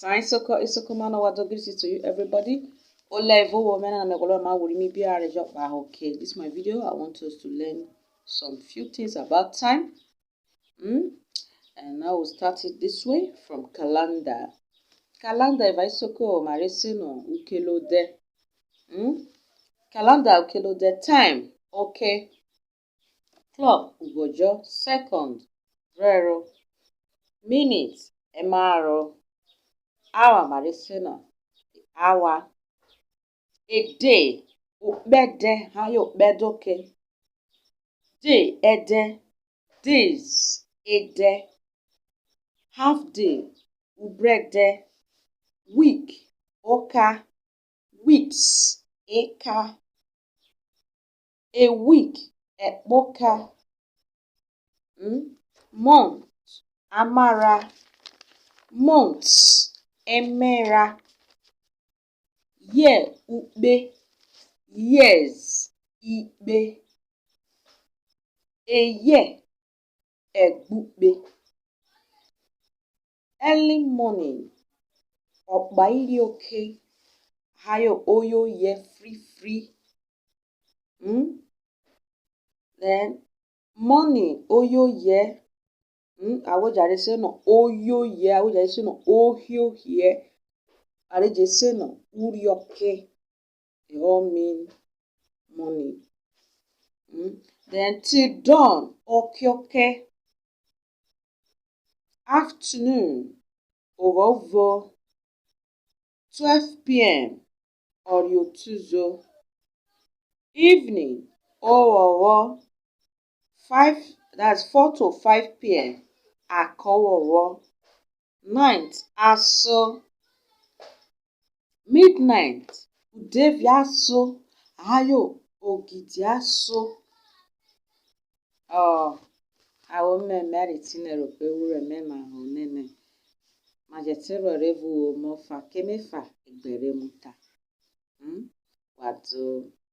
Isoko mana wado greetings to you everybody. Olevo women and megoloma will me be a job. Okay, this is my video. I want us to learn some few things about time. And now we'll start it this way from calendar. Calendar if Isoko maresino ukelode. Calendar ukelode time. Okay. Clock ugojo second. Rero. Minutes emaro. Hour maresino. Hour. A day, ukbede, hayo ukbedoke. Day, ede, days, ede. Half day, ubrede. Week, oka. Weeks, eka. A week, ekboka. Month, amara. Months, emera. Year, ukbe. Years, ikbe. A year, egbukbe. Early morning, okbairi oke. Hayo oyo ye free. Then morning oyo ye. Awojare se no oyo ye. Awojare se no ohio ye. Areje se no urioke. They all mean morning. Then till dawn, okioke. Afternoon, over 12 p.m. Oriotuzo. Evening, 4 to 5 p.m. Akowowo. Night, aso. Midnight, udeviaso. Ayo, ogidiaso. Awo mmemmeri tinero pe wure mema honene. Majetero revu mo fa kemefa egbere muta. Wato